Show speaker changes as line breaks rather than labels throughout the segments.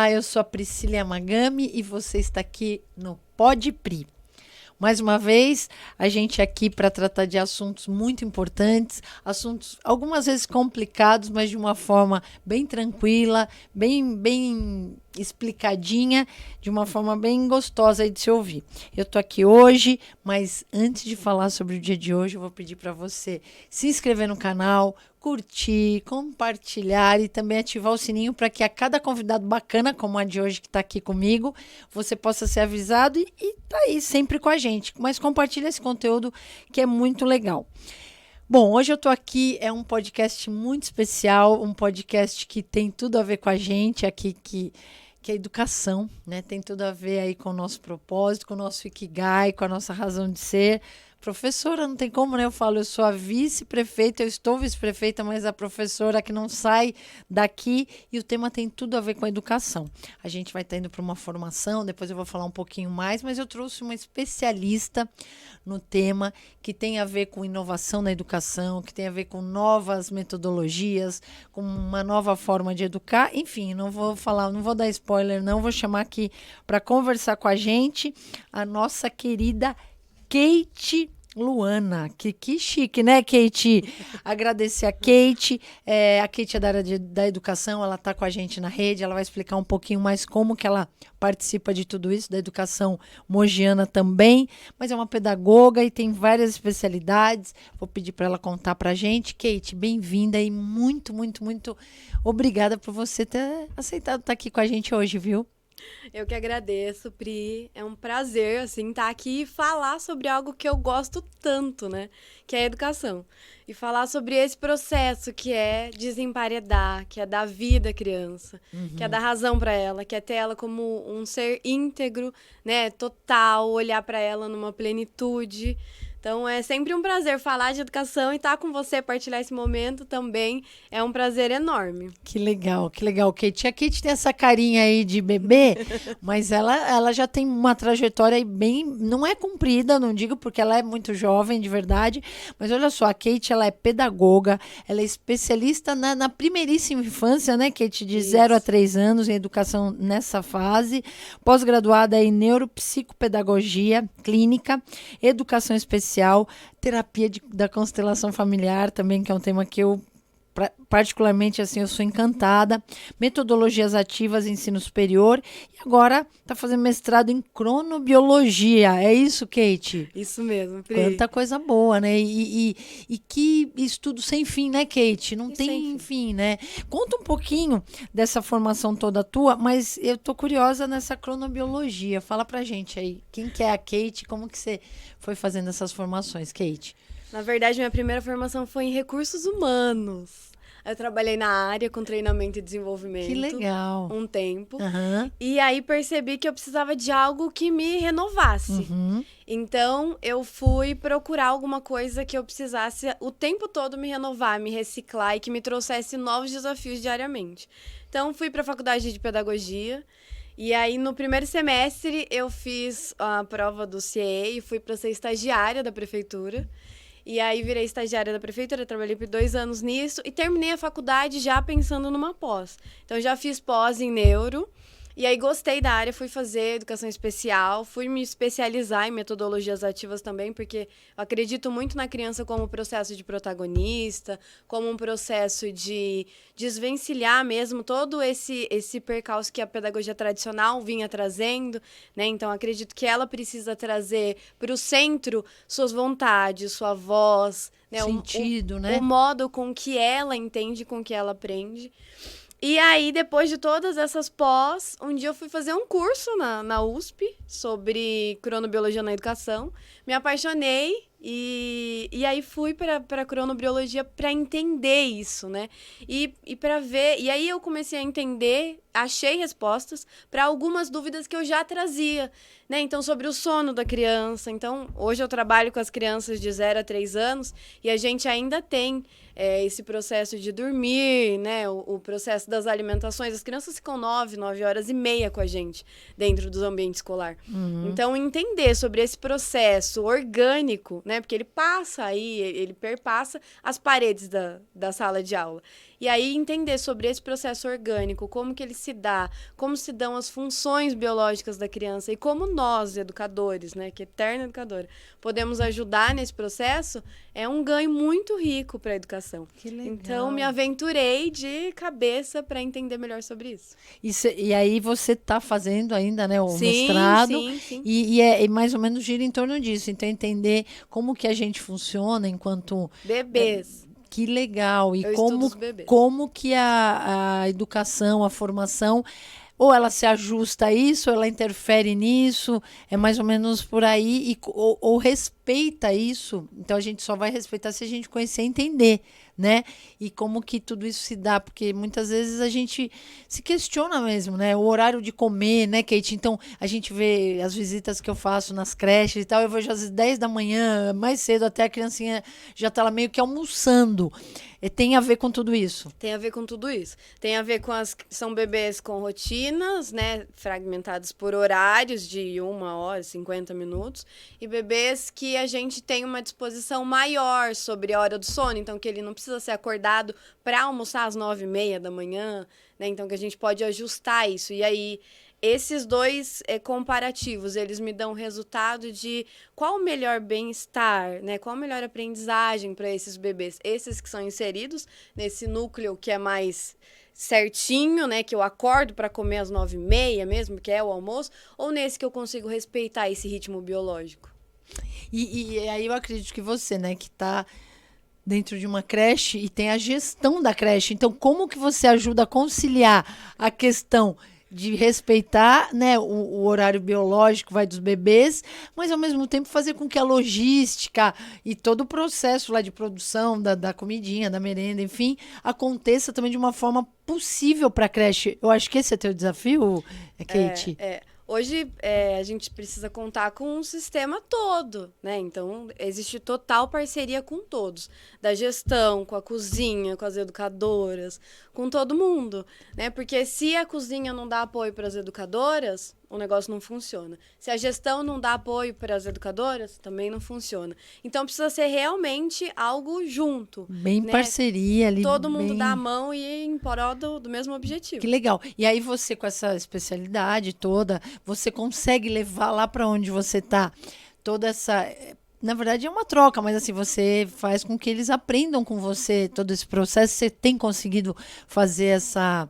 Olá, eu sou a Priscila Yamagami e você está aqui no Pode Pri. Mais uma vez, a gente aqui para tratar de assuntos muito importantes, assuntos algumas vezes complicados, mas de uma forma bem tranquila, bem explicadinha, de uma forma bem gostosa aí de se ouvir. Eu estou aqui hoje, mas antes de falar sobre o dia de hoje, eu vou pedir para você se inscrever no canal, curtir, compartilhar e também ativar o sininho para que a cada convidado bacana, como a de hoje que está aqui comigo, você possa ser avisado e tá aí sempre com a gente. Mas compartilha esse conteúdo que é muito legal. Bom, hoje eu estou aqui, é um podcast muito especial, um podcast que tem tudo a ver com a gente aqui, que é educação, né? Tem tudo a ver aí com o nosso propósito, com o nosso Ikigai, com a nossa razão de ser. Professora, não tem como, né? Eu falo, eu sou a vice-prefeita, eu estou vice-prefeita, mas a professora que não sai daqui e o tema tem tudo a ver com a educação. A gente vai estar indo para uma formação, depois eu vou falar um pouquinho mais, mas eu trouxe uma especialista no tema que tem a ver com inovação na educação, que tem a ver com novas metodologias, com uma nova forma de educar. Enfim, não vou falar, não vou dar spoiler, não, vou chamar aqui para conversar com a gente a nossa querida Kate Luana, que chique, né, Kate? Agradecer a Kate. A Kate é da área da educação, ela está com a gente na rede, ela vai explicar um pouquinho mais como que ela participa de tudo isso, da educação mogiana também, mas é uma pedagoga e tem várias especialidades. Vou pedir para ela contar para a gente. Kate, bem-vinda e muito obrigada por você ter aceitado estar aqui com a gente hoje, viu?
Eu que agradeço, Pri. É um prazer, assim, estar aqui e falar sobre algo que eu gosto tanto, né? Que é a educação. E falar sobre esse processo que é desemparedar, que é dar vida à criança, que é dar razão para ela, que é ter ela como um ser íntegro, né? Total, olhar para ela numa plenitude. Então, é sempre um prazer falar de educação e estar com você, partilhar esse momento também. É um prazer enorme.
Que legal, Kate. A Kate tem essa carinha aí de bebê, mas ela já tem uma trajetória aí bem... Não é comprida, não digo porque ela é muito jovem, de verdade, mas olha só, a Kate, ela é pedagoga, ela é especialista na primeiríssima infância, né, Kate? De 0 a 3 anos em educação nessa fase, pós-graduada em neuropsicopedagogia clínica, educação especial, terapia da constelação familiar também, que é um tema que eu particularmente, assim, eu sou encantada, metodologias ativas em ensino superior e agora está fazendo mestrado em cronobiologia, é isso, Kate?
Isso mesmo, Pri.
Quanta coisa boa, né? E que estudo sem fim, né, Kate? Não tem fim, né? Conta um pouquinho dessa formação toda tua, mas eu tô curiosa nessa cronobiologia. Fala pra gente aí, quem que é a Kate, como que você foi fazendo essas formações, Kate?
Na verdade, minha primeira formação foi em recursos humanos. Eu trabalhei na área com treinamento e desenvolvimento.
Que legal.
Um tempo.
Uhum.
E aí percebi que eu precisava de algo que me renovasse.
Uhum.
Então, eu fui procurar alguma coisa que eu precisasse o tempo todo me renovar, me reciclar e que me trouxesse novos desafios diariamente. Então, fui para a faculdade de pedagogia. E aí, no primeiro semestre, eu fiz a prova do CIE e fui para ser estagiária da prefeitura. E aí, virei estagiária da prefeitura, trabalhei por 2 anos nisso e terminei a faculdade já pensando numa pós. Então, já fiz pós em neuro. E aí, gostei da área, fui fazer educação especial, fui me especializar em metodologias ativas também, porque eu acredito muito na criança como processo de protagonista, como um processo de desvencilhar mesmo todo esse percalço que a pedagogia tradicional vinha trazendo, né? Então, acredito que ela precisa trazer para o centro suas vontades, sua voz, né?
Sentido, né?
O modo com que ela entende, com que ela aprende. E aí, depois de todas essas pós, um dia eu fui fazer um curso na USP sobre cronobiologia na educação. Me apaixonei e aí fui para cronobiologia para entender isso, né? E para ver... E aí eu comecei a entender, achei respostas para algumas dúvidas que eu já trazia, né? Então, sobre o sono da criança. Então, hoje eu trabalho com as crianças de 0 a 3 anos e a gente ainda tem esse processo de dormir, né? O processo das alimentações. As crianças ficam 9 horas e meia com a gente dentro do ambiente escolar.
Uhum.
Então, entender sobre esse processo orgânico, né? Porque ele passa aí, ele perpassa as paredes da sala de aula. E aí entender sobre esse processo orgânico, como que ele se dá, como se dão as funções biológicas da criança e como nós, educadores, né, que é eterna educadora, podemos ajudar nesse processo, é um ganho muito rico para a educação.
Que legal.
Então, me aventurei de cabeça para entender melhor sobre isso.
E aí você está fazendo ainda, né, o
Sim,
mestrado,
sim.
e mais ou menos gira em torno disso. Então, entender como que a gente funciona enquanto...
Bebês.
Que legal. E
Eu estudo os bebês.
como que a educação, a formação, ou ela se ajusta a isso, ou ela interfere nisso, é mais ou menos por aí, ou respeita isso. Então, a gente só vai respeitar se a gente conhecer e entender, né? E como que tudo isso se dá, porque muitas vezes a gente se questiona mesmo, né? O horário de comer, né, Kate? Então, a gente vê as visitas que eu faço nas creches e tal, eu vejo às 10 da manhã, mais cedo, até a criancinha já tá lá meio que almoçando. Tem a ver com tudo isso?
Tem a ver com tudo isso. Tem a ver com são bebês com rotinas, né, fragmentadas por horários de 1 hora, 50 minutos, e bebês que a gente tem uma disposição maior sobre a hora do sono, então que ele não precisa ser acordado para almoçar às 9h30 da manhã, né, então que a gente pode ajustar isso. E aí, esses dois comparativos, eles me dão resultado de qual o melhor bem-estar, né? Qual a melhor aprendizagem para esses bebês. Esses que são inseridos nesse núcleo que é mais certinho, né? Que eu acordo para comer às 9h30 mesmo, que é o almoço, ou nesse que eu consigo respeitar esse ritmo biológico.
E aí eu acredito que você, né, que está dentro de uma creche e tem a gestão da creche. Então, como que você ajuda a conciliar a questão de respeitar, né, o horário biológico dos bebês, mas ao mesmo tempo fazer com que a logística e todo o processo lá de produção da comidinha, da merenda, enfim, aconteça também de uma forma possível para a creche. Eu acho que esse é teu desafio, Kate?
Hoje, a gente precisa contar com um sistema todo, né? Então, existe total parceria com todos. Da gestão, com a cozinha, com as educadoras, com todo mundo, né? Porque se a cozinha não dá apoio para as educadoras, o negócio não funciona. Se a gestão não dá apoio para as educadoras, também não funciona. Então, precisa ser realmente algo junto.
Bem
né?
parceria ali.
Todo mundo dá a mão e ir em prol do mesmo objetivo.
Que legal. E aí você, com essa especialidade toda, você consegue levar lá para onde você está toda essa... Na verdade, é uma troca, mas assim, você faz com que eles aprendam com você todo esse processo. Você tem conseguido fazer essa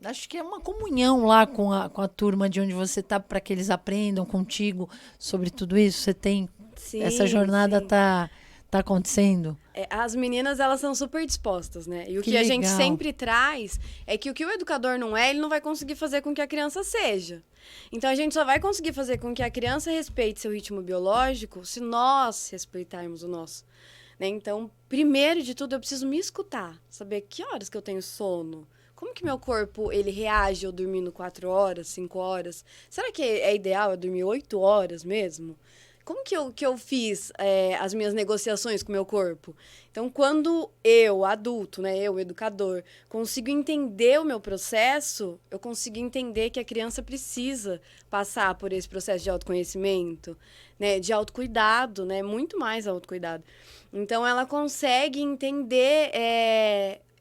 acho que é uma comunhão lá com a turma de onde você está, para que eles aprendam contigo sobre tudo isso? Você tem...
Sim,
essa jornada
sim.
tá acontecendo?
As meninas, elas são super dispostas, né? E o que a gente sempre traz é que o que o educador não é, ele não vai conseguir fazer com que a criança seja. Então, a gente só vai conseguir fazer com que a criança respeite seu ritmo biológico se nós respeitarmos o nosso. Né? Então, primeiro de tudo, eu preciso me escutar. Saber que horas que eu tenho sono. Como que meu corpo, ele reage eu dormindo 4 horas, 5 horas? Será que é ideal eu dormir 8 horas mesmo? Como que eu fiz as minhas negociações com o meu corpo? Então, quando eu, adulto, né, eu, educador, consigo entender o meu processo, eu consigo entender que a criança precisa passar por esse processo de autoconhecimento, né, de autocuidado, né, muito mais autocuidado. Então, ela consegue entender...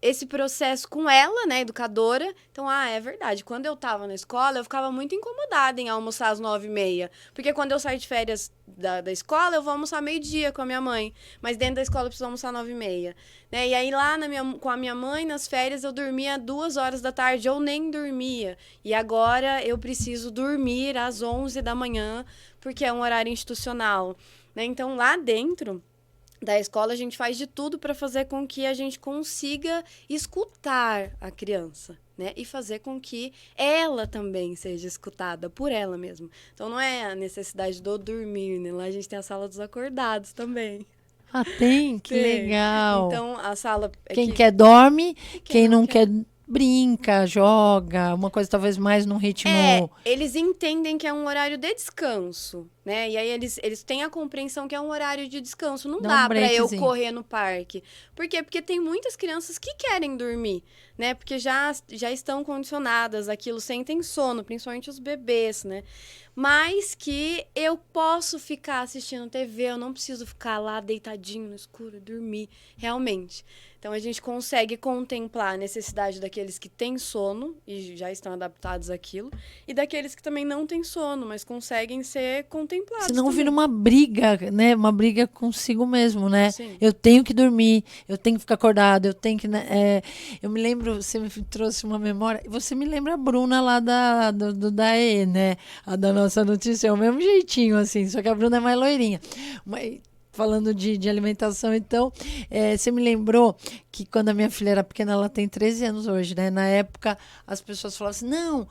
esse processo com ela, né, educadora. Então, é verdade. Quando eu tava na escola, eu ficava muito incomodada em almoçar às 9h30. Porque quando eu saio de férias da escola, eu vou almoçar meio-dia com a minha mãe. Mas dentro da escola eu preciso almoçar 9h30. Né? E aí lá com a minha mãe, nas férias, eu dormia 2 horas da tarde, ou nem dormia. E agora eu preciso dormir às 11 da manhã, porque é um horário institucional. Né? Então, lá dentro da escola, a gente faz de tudo para fazer com que a gente consiga escutar a criança, né? E fazer com que ela também seja escutada por ela mesma. Então, não é a necessidade do dormir, né? Lá a gente tem a sala dos acordados também.
Ah, tem? Que legal.
Então, a sala...
Quem quer dorme, quem não quer brinca, joga, uma coisa talvez mais num ritmo...
eles entendem que é um horário de descanso. né? E aí eles têm a compreensão que é um horário de descanso. Não
Dá
dá
um
pra eu
breakzinho.
correr no parque. Por quê? Porque tem muitas crianças que querem dormir, né? Porque já estão condicionadas àquilo, sentem sono, principalmente os bebês, né? Mas que eu posso ficar assistindo TV, eu não preciso ficar lá deitadinho no escuro, dormir, realmente. Então, a gente consegue contemplar a necessidade daqueles que têm sono e já estão adaptados àquilo, e daqueles que também não têm sono, mas conseguem ser contemplados
Senão
também.
vira uma briga, né? Uma briga consigo mesmo, né?
Sim.
Eu tenho que dormir, eu tenho que ficar acordado, eu tenho que. Né, eu me lembro, você me trouxe uma memória. Você me lembra a Bruna lá da E, né? A da nossa notícia, é o mesmo jeitinho, assim, só que a Bruna é mais loirinha. Mas, falando de alimentação, então, você me lembrou que quando a minha filha era pequena, ela tem 13 anos hoje, né? Na época, as pessoas falavam assim, não,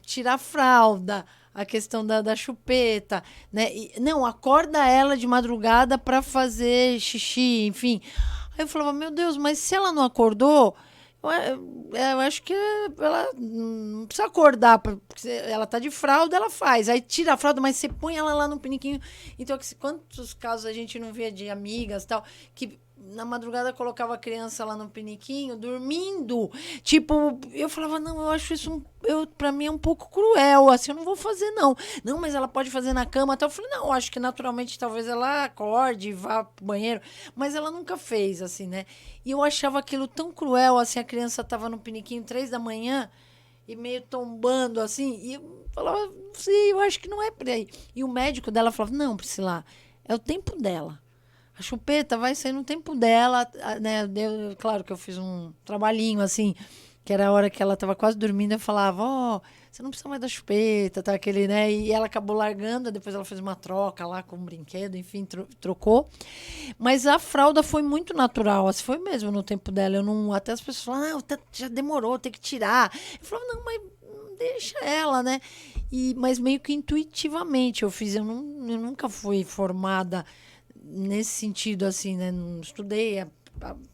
tirar a fralda, a questão da chupeta, né? Não, acorda ela de madrugada para fazer xixi, enfim. Aí eu falava, meu Deus, mas se ela não acordou, eu acho que ela não precisa acordar, porque ela tá de fralda, ela faz. Aí tira a fralda, mas você põe ela lá no piniquinho. Então, quantos casos a gente não via de amigas tal, que na madrugada colocava a criança lá no piniquinho, dormindo. Tipo, eu falava, não, eu acho isso, pra mim é um pouco cruel, assim, eu não vou fazer, não. Não, mas ela pode fazer na cama, até eu falei, não, eu acho que naturalmente talvez ela acorde e vá pro banheiro, mas ela nunca fez, assim, né? E eu achava aquilo tão cruel, assim, a criança tava no piniquinho 3 da manhã e meio tombando, assim, e eu falava, não sei, eu acho que não é por aí. E o médico dela falava, não, Priscila, é o tempo dela. A chupeta vai sair no tempo dela, né? Claro que eu fiz um trabalhinho assim, que era a hora que ela estava quase dormindo, eu falava, você não precisa mais da chupeta, tá? Aquele, né? E ela acabou largando, depois ela fez uma troca lá com um brinquedo, enfim, trocou. Mas a fralda foi muito natural, assim, foi mesmo no tempo dela. Eu não, até as pessoas falavam, já demorou, tem que tirar. Eu falava, não, mas deixa ela, né? Mas meio que intuitivamente eu fiz, eu nunca fui formada nesse sentido, assim, né? Não estudei a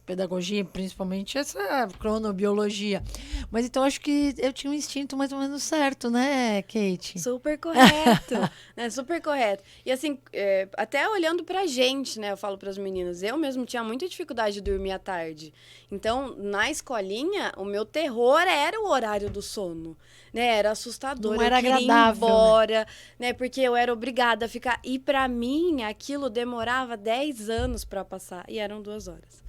pedagogia, principalmente essa cronobiologia. Mas então acho que eu tinha um instinto mais ou menos certo, né, Kate?
Super correto, né? Super correto. E assim, até olhando pra gente, né? Eu falo pras meninas, eu mesmo tinha muita dificuldade de dormir à tarde. Então, na escolinha, o meu terror era o horário do sono, né? Era assustador,
Não era
eu queria ir
agradável,
embora, né? Porque eu era obrigada a ficar. E pra mim, aquilo demorava 10 anos pra passar. E eram 2 horas.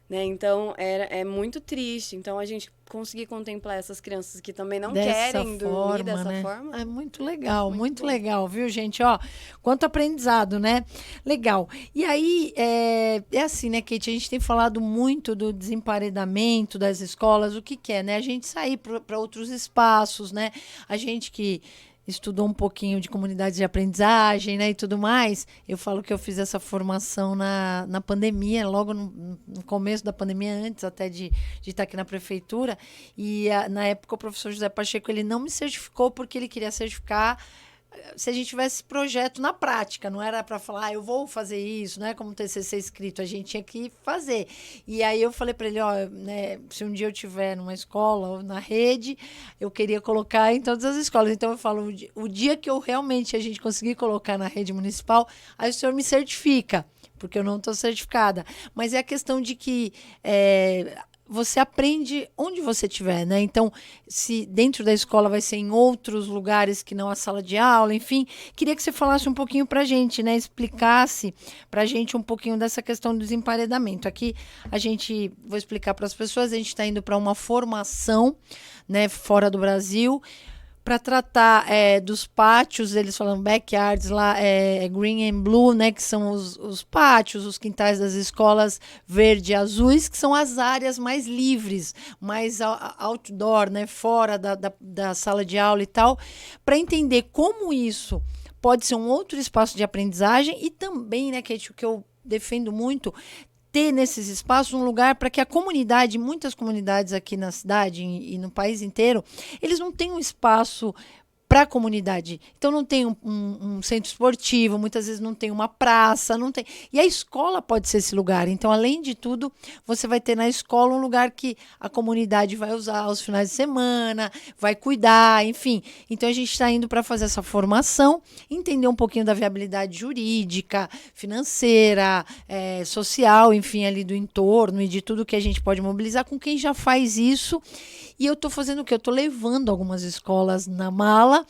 Né? Então, é muito triste. Então, a gente conseguir contemplar essas crianças que também não querem dormir dessa
né?
forma.
É muito legal, muito
bom.
legal, viu, gente? Ó, quanto aprendizado, né? Legal. E aí, é assim, né, Kate? A gente tem falado muito do desemparedamento das escolas, o que é, né? A gente sair para outros espaços, né? A gente que estudou um pouquinho de comunidades de aprendizagem, né, e tudo mais. Eu falo que eu fiz essa formação na pandemia, logo no começo da pandemia, antes até de estar aqui na prefeitura. E na época o professor José Pacheco, ele não me certificou porque ele queria certificar se a gente tivesse esse projeto na prática, não era para falar, eu vou fazer isso, não é como TCC escrito, a gente tinha que fazer. E aí eu falei para ele, né, se um dia eu tiver numa escola ou na rede, eu queria colocar em todas as escolas. Então eu falo, o dia que eu realmente a gente conseguir colocar na rede municipal, aí o senhor me certifica, porque eu não estou certificada. Mas é a questão de que você aprende onde você estiver, né? Então, se dentro da escola vai ser em outros lugares que não a sala de aula, enfim, queria que você falasse um pouquinho pra gente, né? Explicasse pra gente um pouquinho dessa questão do desemparedamento. Aqui vou explicar para as pessoas, a gente está indo para uma formação, né, fora do Brasil, para tratar dos pátios, eles falam backyards lá, green and blue, né, que são os pátios, os quintais das escolas verde e azuis, que são as áreas mais livres, mais outdoor, né, fora da sala de aula e tal, para entender como isso pode ser um outro espaço de aprendizagem e também, né, que é o que eu defendo muito, ter nesses espaços um lugar para que a comunidade, muitas comunidades aqui na cidade e no país inteiro, eles não têm um espaço para a comunidade. Então não tem um centro esportivo, muitas vezes não tem uma praça, não tem. E a escola pode ser esse lugar. Então, além de tudo, você vai ter na escola um lugar que a comunidade vai usar aos finais de semana, vai cuidar, enfim. Então a gente está indo para fazer essa formação, entender um pouquinho da viabilidade jurídica, financeira, social, enfim, ali do entorno e de tudo que a gente pode mobilizar com quem já faz isso. E eu estou fazendo o quê? Eu estou levando algumas escolas na mala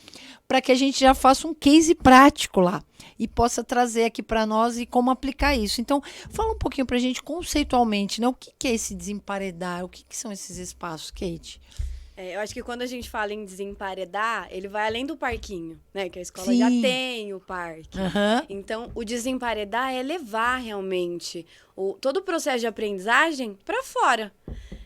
para que a gente já faça um case prático lá e possa trazer aqui para nós e como aplicar isso. Então, fala um pouquinho para a gente conceitualmente, né? O que é esse desemparedar? O que são esses espaços, Kate?
Eu acho que quando a gente fala em desemparedar, ele vai além do parquinho, né? Que a escola
Sim.
já tem o parque.
Uhum.
Então, o desemparedar é levar realmente todo o processo de aprendizagem para fora.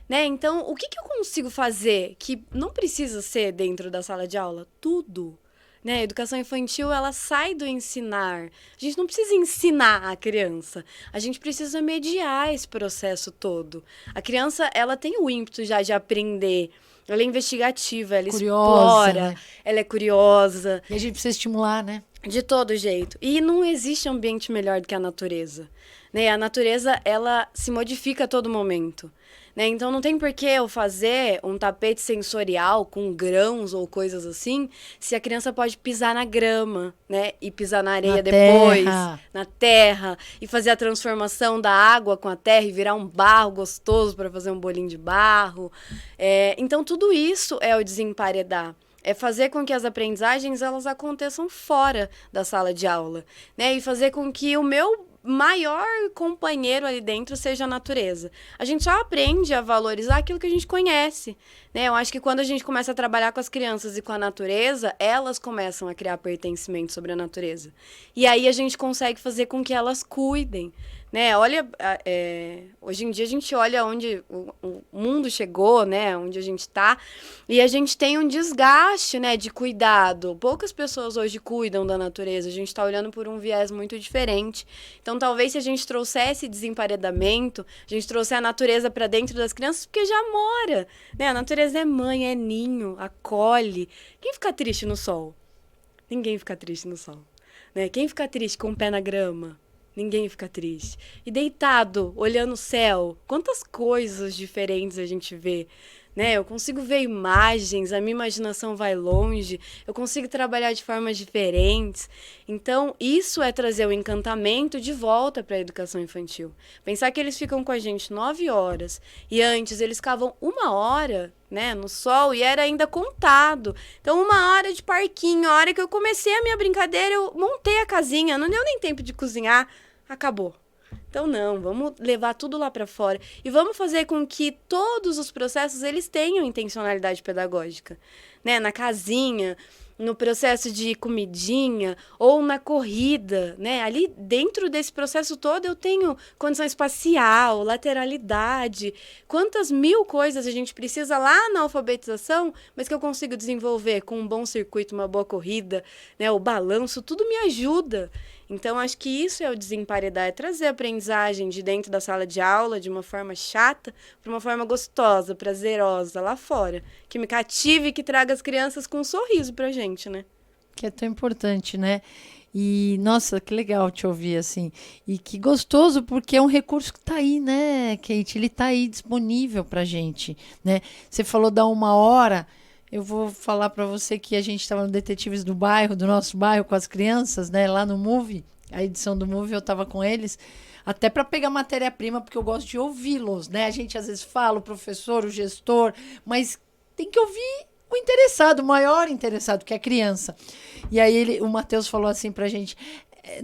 Né? Então, o que eu consigo fazer que não precisa ser dentro da sala de aula? Tudo. Né? A educação infantil, ela sai do ensinar. A gente não precisa ensinar a criança. A gente precisa mediar esse processo todo. A criança, ela tem o ímpeto já de aprender. Ela é investigativa, ela explora, né? Ela é curiosa.
E a gente precisa estimular, né?
De todo jeito. E não existe ambiente melhor do que a natureza. Né? A natureza, ela se modifica a todo momento. Né? Então, não tem por que eu fazer um tapete sensorial com grãos ou coisas assim, se a criança pode pisar na grama, né? E pisar na areia depois, na terra, e fazer a transformação da água com a terra e virar um barro gostoso para fazer um bolinho de barro. Então, tudo isso é o desemparedar. É fazer com que as aprendizagens elas aconteçam fora da sala de aula, né? E fazer com que o meu maior companheiro ali dentro seja a natureza. A gente só aprende a valorizar aquilo que a gente conhece, né? Eu acho que quando a gente começa a trabalhar com as crianças e com a natureza, elas começam a criar pertencimento sobre a natureza. E aí a gente consegue fazer com que elas cuidem, né? Olha, hoje em dia a gente olha onde o mundo chegou, né? Onde a gente está, e a gente tem um desgaste, né? De cuidado. Poucas pessoas hoje cuidam da natureza. A gente está olhando por um viés muito diferente. Então, talvez se a gente trouxesse desemparedamento, a gente trouxer a natureza para dentro das crianças, porque já mora, né? A natureza é mãe, é ninho, acolhe. Quem fica triste no sol? Ninguém fica triste no sol, né? Quem fica triste com o pé na grama? Ninguém fica triste. E deitado, olhando o céu, quantas coisas diferentes a gente vê, né? Eu consigo ver imagens, a minha imaginação vai longe, eu consigo trabalhar de formas diferentes. Então, isso é trazer o encantamento de volta para a educação infantil. Pensar que eles ficam com a gente 9 horas e antes eles ficavam 1 hora, né, no sol, e era ainda contado. Então, 1 hora de parquinho, a hora que eu comecei a minha brincadeira, eu montei a casinha, não deu nem tempo de cozinhar, acabou. Então, não, vamos levar tudo lá para fora e vamos fazer com que todos os processos eles tenham intencionalidade pedagógica, né? Na casinha, no processo de comidinha ou na corrida, né? Ali dentro desse processo todo eu tenho condição espacial, lateralidade, quantas mil coisas a gente precisa lá na alfabetização, mas que eu consigo desenvolver com um bom circuito, uma boa corrida, né? O balanço, tudo me ajuda. Então, acho que isso é o desemparedar, é trazer a aprendizagem de dentro da sala de aula de uma forma chata para uma forma gostosa, prazerosa lá fora, que me cative e que traga as crianças com um sorriso pra gente, né?
Que é tão importante, né? E, nossa, que legal te ouvir, assim. E que gostoso, porque é um recurso que tá aí, né, Kate? Ele tá aí disponível pra gente, né? Você falou da 1 hora... Eu vou falar para você que a gente estava no Detetives do Bairro, do nosso bairro, com as crianças, né? Lá no Move, a edição do Move, eu estava com eles, até para pegar matéria-prima, porque eu gosto de ouvi-los, né? A gente às vezes fala, o professor, o gestor, mas tem que ouvir o interessado, o maior interessado, que é a criança. E aí o Matheus falou assim para a gente...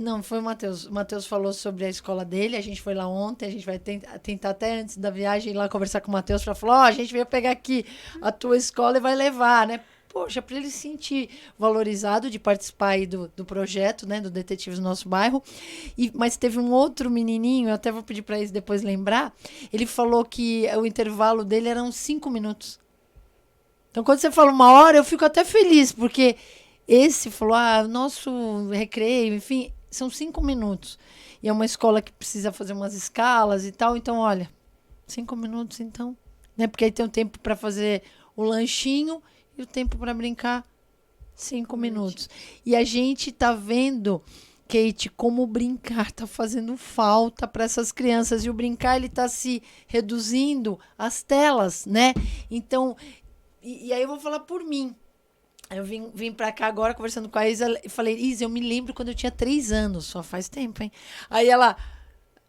Não, foi o Matheus. O Matheus falou sobre a escola dele. A gente foi lá ontem. A gente vai tentar até antes da viagem ir lá conversar com o Matheus para falar: a gente veio pegar aqui a tua escola e vai levar, né? Poxa, para ele se sentir valorizado de participar aí do projeto, né? Do Detetives do Nosso Bairro. Mas teve um outro menininho, eu até vou pedir para eles depois lembrar. Ele falou que o intervalo dele eram 5 minutos. Então, quando você fala 1 hora, eu fico até feliz, porque esse falou, nosso recreio, enfim, são 5 minutos. E é uma escola que precisa fazer umas escalas e tal. Então, olha, 5 minutos, então. Né? Porque aí tem o tempo para fazer o lanchinho e o tempo para brincar 5 minutos. E a gente tá vendo, Kate, como o brincar tá fazendo falta para essas crianças. E o brincar, ele tá se reduzindo às telas, né? Então, e aí eu vou falar por mim. Eu vim pra cá agora conversando com a Isa e falei, Isa, eu me lembro quando eu tinha 3 anos, só faz tempo, hein? Aí ela,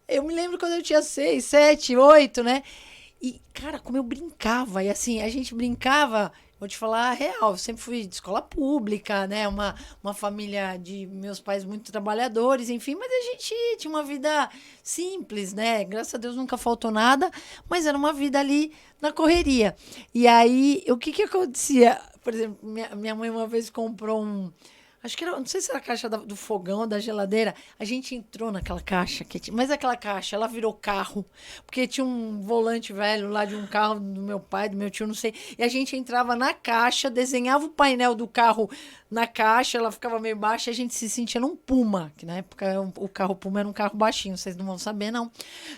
eu me lembro quando eu tinha 6, 7, 8, né? E, cara, como eu brincava, e assim, a gente brincava, vou te falar a real, eu sempre fui de escola pública, né? Uma família de meus pais muito trabalhadores, enfim, mas a gente tinha uma vida simples, né? Graças a Deus nunca faltou nada, mas era uma vida ali na correria. E aí, o que acontecia? Por exemplo, minha mãe uma vez comprou acho que era, não sei se era a caixa do fogão ou da geladeira. A gente entrou naquela caixa, mas aquela caixa, ela virou carro. Porque tinha um volante velho lá de um carro do meu pai, do meu tio, não sei. E a gente entrava na caixa, desenhava o painel do carro na caixa, ela ficava meio baixa, e a gente se sentia num Puma, que na época o carro Puma era um carro baixinho, vocês não vão saber, não.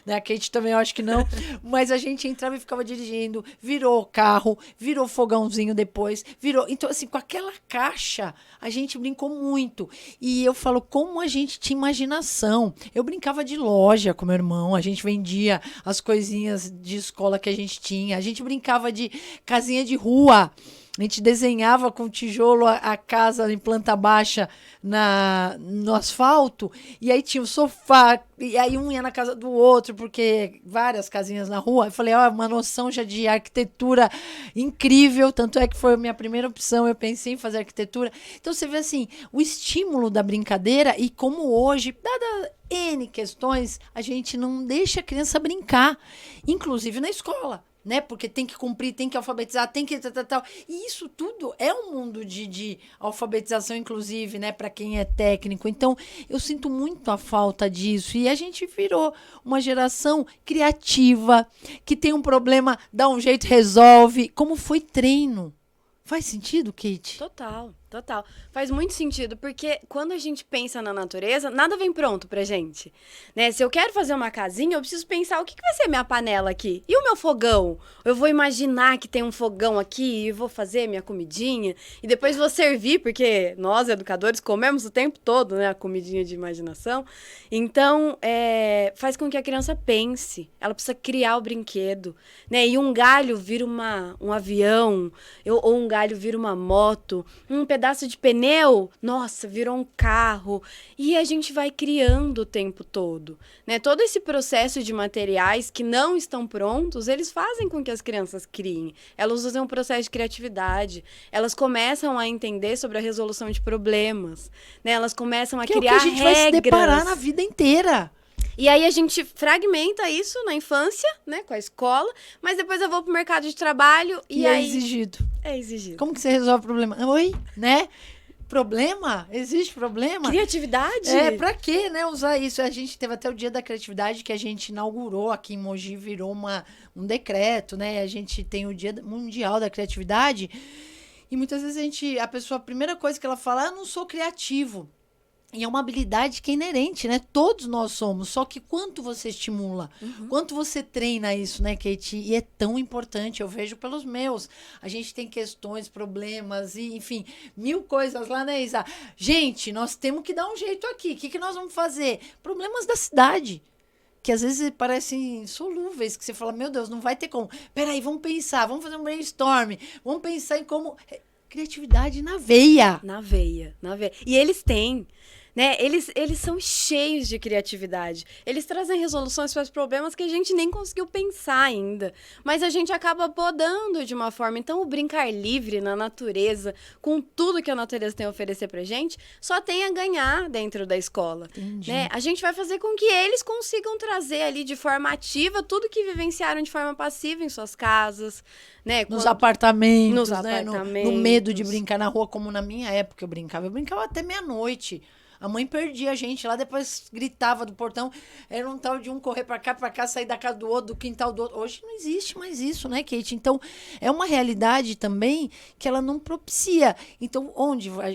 Né? A Kate também, eu acho que não. Mas a gente entrava e ficava dirigindo, virou carro, virou fogãozinho depois, virou... Então, assim, com aquela caixa, a gente brincou muito. E eu falo, como a gente tinha imaginação. Eu brincava de loja com meu irmão, a gente vendia as coisinhas de escola que a gente tinha, a gente brincava de casinha de rua. A gente desenhava com tijolo a casa em planta baixa no asfalto, e aí tinha o sofá, e aí um ia na casa do outro, porque várias casinhas na rua. Eu falei, ó, uma noção já de arquitetura incrível, tanto é que foi a minha primeira opção, eu pensei em fazer arquitetura. Então você vê assim, o estímulo da brincadeira e como hoje, dada N questões, a gente não deixa a criança brincar, inclusive na escola. Né? Porque tem que cumprir, tem que alfabetizar, tem que tal. E isso tudo é um mundo de alfabetização, inclusive, né? Para quem é técnico. Então, eu sinto muito a falta disso. E a gente virou uma geração criativa, que tem um problema, dá um jeito, resolve. Como foi treino? Faz sentido, Kate?
Total, total. Faz muito sentido, porque quando a gente pensa na natureza, nada vem pronto pra gente, né? Se eu quero fazer uma casinha, eu preciso pensar o que vai ser minha panela aqui? E o meu fogão? Eu vou imaginar que tem um fogão aqui e vou fazer minha comidinha e depois vou servir, porque nós, educadores, comemos o tempo todo, né? A comidinha de imaginação. Então, faz com que a criança pense. Ela precisa criar o brinquedo, né? E um galho vira um avião, ou um galho vira uma moto, um pedaço de pneu, nossa, virou um carro. E a gente vai criando o tempo todo, né? Todo esse processo de materiais que não estão prontos, eles fazem com que as crianças criem. Elas usam um processo de criatividade, elas começam a entender sobre a resolução de problemas, né? Elas começam a criar regras.
É o que a gente vai se deparar na vida inteira.
E aí a gente fragmenta isso na infância, né, com a escola, mas depois eu vou pro mercado de trabalho e aí...
é exigido.
É exigido.
Como que você resolve o problema? Oi, né? Problema? Existe problema?
Criatividade?
Pra quê, né, usar isso? A gente teve até o Dia da Criatividade que a gente inaugurou aqui em Mogi, virou um decreto, né? A gente tem o Dia Mundial da Criatividade e muitas vezes a primeira coisa que ela fala, eu não sou criativo. E é uma habilidade que é inerente, né? Todos nós somos, só que quanto você estimula, quanto você treina isso, né, Kate? E é tão importante, eu vejo pelos meus. A gente tem questões, problemas, e enfim, 1000 coisas lá, né, Isa? Gente, nós temos que dar um jeito aqui. O que nós vamos fazer? Problemas da cidade. Que às vezes parecem solúveis, que você fala, meu Deus, não vai ter como. Peraí, vamos pensar, vamos fazer um brainstorm, vamos pensar em como... Criatividade na veia.
Na veia, na veia. E eles têm, né? Eles são cheios de criatividade. Eles trazem resoluções para os problemas que a gente nem conseguiu pensar ainda. Mas a gente acaba podando de uma forma. Então, o brincar livre na natureza, com tudo que a natureza tem a oferecer pra gente, só tem a ganhar dentro da escola.
Entendi.
Né? A gente vai fazer com que eles consigam trazer ali de forma ativa tudo que vivenciaram de forma passiva em suas casas, né?
Nos apartamentos,
Nos
né?
apartamentos.
No medo de brincar na rua, como na minha época eu brincava. Eu brincava até meia-noite. A mãe perdia a gente lá, depois gritava do portão. Era um tal de um correr pra cá, sair da casa do outro, do quintal do outro. Hoje não existe mais isso, né, Kate? Então, é uma realidade também que ela não propicia. Então,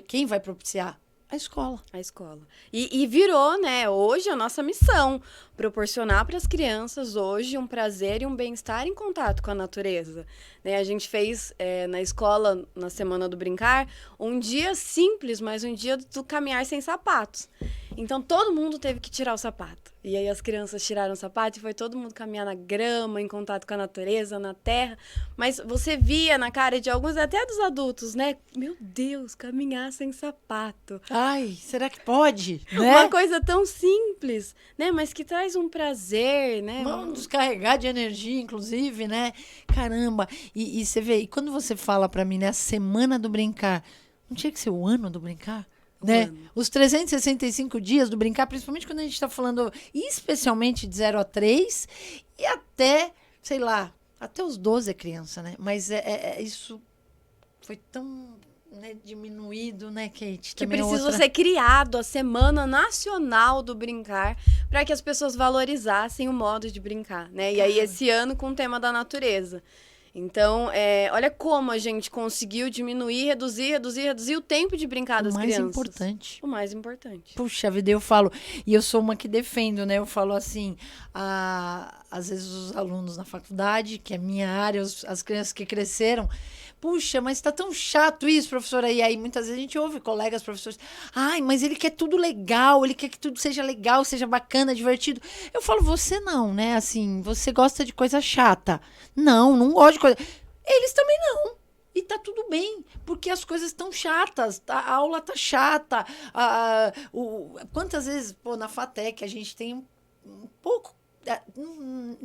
quem vai propiciar? A escola.
A escola. E virou, né, hoje a nossa missão, proporcionar para as crianças hoje um prazer e um bem-estar em contato com a natureza. Né, a gente fez na escola, na Semana do Brincar, um dia simples, mas um dia do caminhar sem sapatos. Então, todo mundo teve que tirar o sapato. E aí as crianças tiraram o sapato e foi todo mundo caminhar na grama, em contato com a natureza, na terra. Mas você via na cara de alguns, até dos adultos, né? Meu Deus, caminhar sem sapato.
Ai, será que pode? Né?
Uma coisa tão simples, né? Mas que traz um prazer, né?
Vamos descarregar de energia, inclusive, né? Caramba. E você vê, e quando você fala pra mim, né? A Semana do Brincar, não tinha que ser o ano do brincar? Né? Os 365 dias do brincar, principalmente quando a gente está falando especialmente de 0 a 3 e até, sei lá, até os 12 é criança, né? Mas isso foi tão, né, diminuído, né, Kate?
Que
Também
precisou ser criado a Semana Nacional do Brincar para que as pessoas valorizassem o modo de brincar, né? E aí esse ano com o tema da natureza. Então, olha como a gente conseguiu diminuir, reduzir o tempo de brincar das crianças.
O mais importante.
O mais importante.
Puxa vida, eu falo, e eu sou uma que defendo, né? Eu falo assim, às vezes os alunos na faculdade, que é minha área, as crianças que cresceram, puxa, mas tá tão chato isso, professora. E aí muitas vezes a gente ouve colegas, professores, ai, mas ele quer tudo legal, ele quer que tudo seja legal, seja bacana, divertido. Eu falo, você não, né? Assim, você gosta de coisa chata. Não gosto de coisa. Eles também não. E tá tudo bem, porque as coisas estão chatas, a aula tá chata. Quantas vezes, na FATEC, a gente tem um pouco.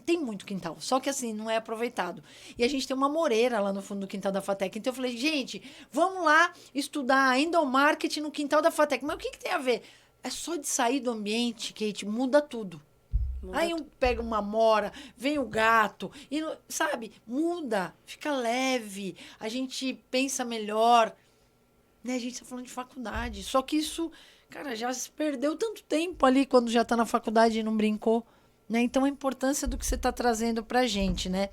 Tem muito quintal, só que assim, não é aproveitado. E a gente tem uma moreira lá no fundo do quintal da FATEC. Então eu falei, gente, vamos lá estudar endomarketing no quintal da FATEC. Mas o que tem a ver? É só de sair do ambiente, Kate, muda tudo. Aí pega uma mora, vem o gato, e sabe, muda, fica leve, a gente pensa melhor, né? A gente está falando de faculdade, só que isso, cara, já se perdeu tanto tempo ali quando já está na faculdade e não brincou, né? Então a importância do que você está trazendo para a gente, né?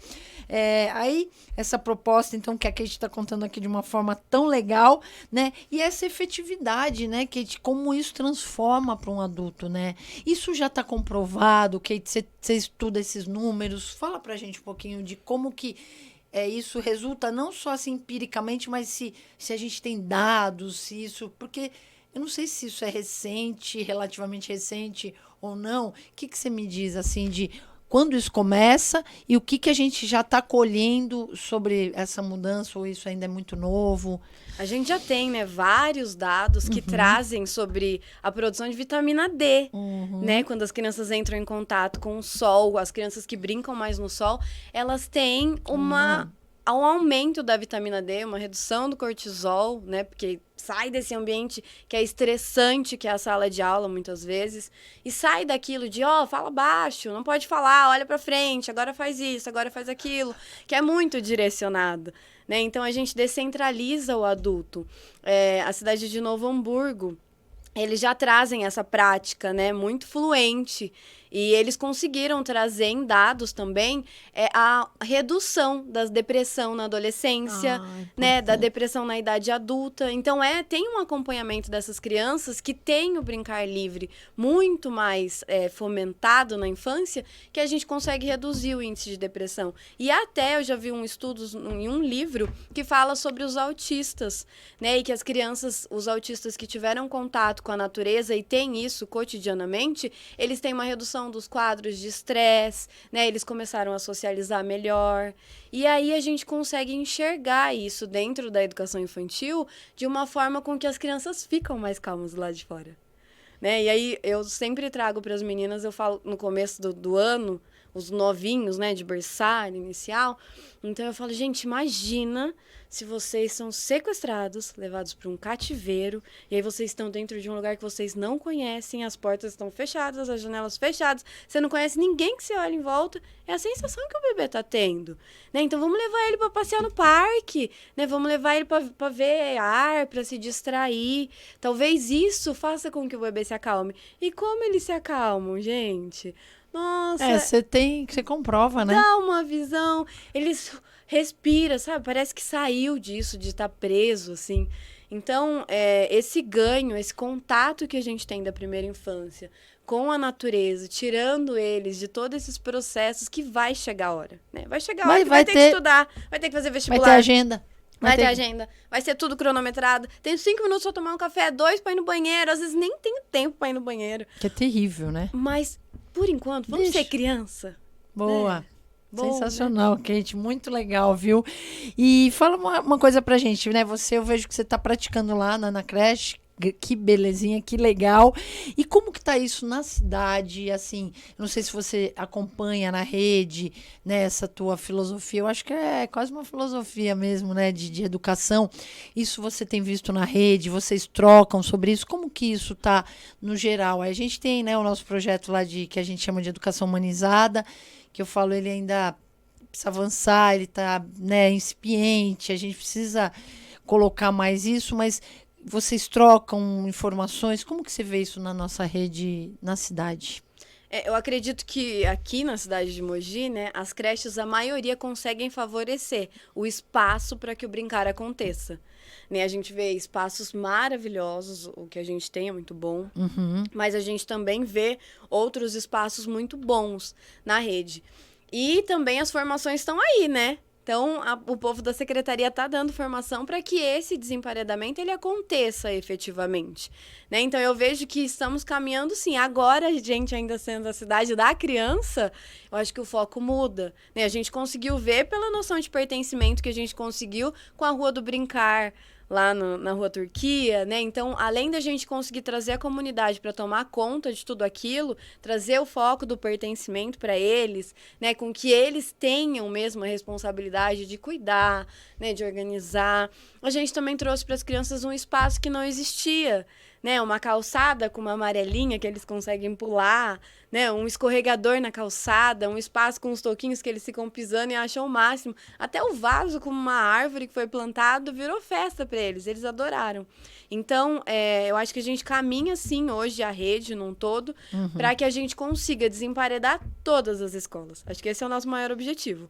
Aí essa proposta, então, que a Kate está contando aqui de uma forma tão legal, né? E essa efetividade, né, Kate, como isso transforma para um adulto, né? Isso já está comprovado, Kate, você estuda esses números, fala para a gente um pouquinho de como que isso resulta não só assim empiricamente, mas se a gente tem dados, se isso, porque eu não sei se isso é recente, relativamente recente ou não. O que você me diz, assim, de quando isso começa e o que a gente já está colhendo sobre essa mudança, ou isso ainda é muito novo?
A gente já tem, né, vários dados que trazem sobre a produção de vitamina D, né? Quando as crianças entram em contato com o sol, as crianças que brincam mais no sol, elas têm um aumento da vitamina D, uma redução do cortisol, né? Porque sai desse ambiente que é estressante, que é a sala de aula, muitas vezes, e sai daquilo de, fala baixo, não pode falar, olha pra frente, agora faz isso, agora faz aquilo, que é muito direcionado, né? Então, a gente descentraliza o adulto. A cidade de Novo Hamburgo, eles já trazem essa prática, né, muito fluente. E eles conseguiram trazer em dados também a redução da depressão na adolescência, né, da depressão na idade adulta. Então, tem um acompanhamento dessas crianças que tem o brincar livre muito mais fomentado na infância, que a gente consegue reduzir o índice de depressão. E até eu já vi um estudo em um livro que fala sobre os autistas, né, e que as crianças, os autistas que tiveram contato com a natureza e têm isso cotidianamente, eles têm uma redução dos quadros de estresse, né? Eles começaram a socializar melhor. E aí a gente consegue enxergar isso dentro da educação infantil de uma forma com que as crianças ficam mais calmas lá de fora, né? E aí eu sempre trago para as meninas, eu falo no começo do ano, os novinhos, né, de berçário inicial. Então eu falo, gente, imagina se vocês são sequestrados, levados para um cativeiro, e aí vocês estão dentro de um lugar que vocês não conhecem, as portas estão fechadas, as janelas fechadas, você não conhece ninguém que você olha em volta, é a sensação que o bebê está tendo, né? Então vamos levar ele para passear no parque, né? Vamos levar ele para ver ar, para se distrair. Talvez isso faça com que o bebê se acalme. E como eles se acalmam, gente? Nossa,
você comprova, né?
Dá uma visão, eles respira, sabe? Parece que saiu disso, de estar preso, assim. Então, esse ganho, esse contato que a gente tem da primeira infância com a natureza, tirando eles de todos esses processos que vai chegar a hora, né? Vai chegar a hora que vai ter que estudar, vai ter que fazer vestibular.
Vai ter agenda.
Vai ter agenda, vai ser tudo cronometrado. Tenho 5 minutos pra tomar um café, 2 pra ir no banheiro. Às vezes nem tenho tempo pra ir no banheiro.
Que é terrível, né?
Mas, por enquanto, vamos ser criança.
Boa.
Né? Bom,
sensacional,
né?
Kate, muito legal, viu? E fala uma coisa pra gente, né? Eu vejo que você tá praticando lá na creche, que belezinha, que legal. E como que tá isso na cidade, assim, não sei se você acompanha na rede, né, essa tua filosofia, eu acho que é quase uma filosofia mesmo, né, de educação. Isso você tem visto na rede, vocês trocam sobre isso, como que isso tá no geral? Aí a gente tem, né, o nosso projeto lá que a gente chama de educação humanizada, que eu falo, ele ainda precisa avançar, ele está, né, incipiente, a gente precisa colocar mais isso, mas vocês trocam informações, como que você vê isso na nossa rede, na cidade?
Eu acredito que aqui na cidade de Mogi, né, as creches, a maioria conseguem favorecer o espaço para que o brincar aconteça. Né, a gente vê espaços maravilhosos, o que a gente tem é muito bom, mas a gente também vê outros espaços muito bons na rede. E também as formações estão aí, né? Então, o povo da secretaria está dando formação para que esse desemparedamento ele aconteça efetivamente. Né? Então, eu vejo que estamos caminhando, sim. Agora, a gente ainda sendo a cidade da criança, eu acho que o foco muda. Né? A gente conseguiu ver pela noção de pertencimento que a gente conseguiu com a Rua do Brincar, lá na Rua Turquia, né? Então, além da gente conseguir trazer a comunidade para tomar conta de tudo aquilo, trazer o foco do pertencimento para eles, né? Com que eles tenham mesmo a responsabilidade de cuidar, né? De organizar. A gente também trouxe para as crianças um espaço que não existia, né? Uma calçada com uma amarelinha que eles conseguem pular, né? Um escorregador na calçada, um espaço com os toquinhos que eles ficam pisando e acham o máximo. Até o vaso com uma árvore que foi plantado virou festa para eles adoraram. Então, eu acho que a gente caminha, sim, hoje a rede num todo, para que a gente consiga desemparedar todas as escolas. Acho que esse é o nosso maior objetivo.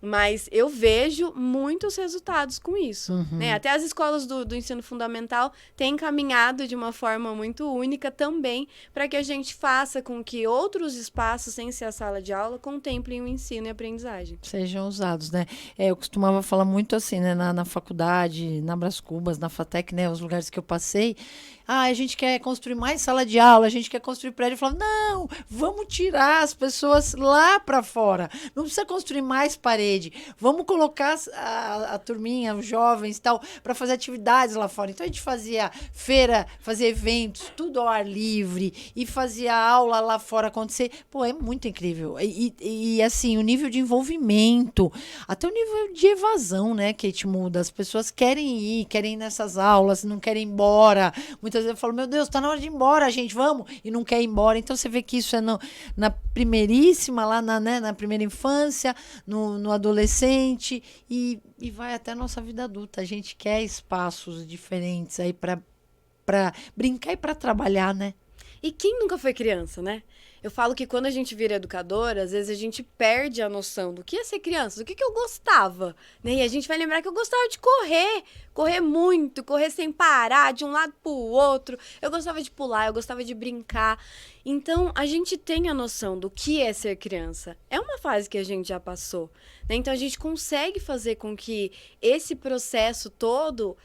Mas eu vejo muitos resultados com isso. Né? Até as escolas do ensino fundamental têm caminhado de uma forma muito única também, para que a gente faça com que outros espaços, sem ser a sala de aula, contemplem o ensino e a aprendizagem.
Sejam usados, né? Eu costumava falar muito assim, né? Na faculdade, na Brás Cubas, na FATEC, né? Os lugares que eu passei. A gente quer construir mais sala de aula, a gente quer construir prédio. Eu falava, não, vamos tirar as pessoas lá para fora. Não precisa construir mais parede. Vamos colocar a turminha, os jovens e tal, para fazer atividades lá fora. Então a gente fazia feira, fazia eventos, tudo ao ar livre e fazia aula lá fora acontecer. Pô, é muito incrível. E assim, o nível de envolvimento, até o nível de evasão, né, Kate, muda. As pessoas querem ir nessas aulas, não querem ir embora. Muitas vezes eu falo, meu Deus, tá na hora de ir embora, gente, vamos. E não quer ir embora. Então você vê que isso é na primeiríssima, lá na primeira infância, no adolescente e vai até a nossa vida adulta. A gente quer espaços diferentes aí para brincar e para trabalhar, né?
E quem nunca foi criança, né? Eu falo que quando a gente vira educadora, às vezes a gente perde a noção do que é ser criança, do que eu gostava, né? E a gente vai lembrar que eu gostava de correr muito, correr sem parar, de um lado pro outro. Eu gostava de pular, eu gostava de brincar. Então, a gente tem a noção do que é ser criança. É uma fase que a gente já passou, né? Então, a gente consegue fazer com que esse processo todo,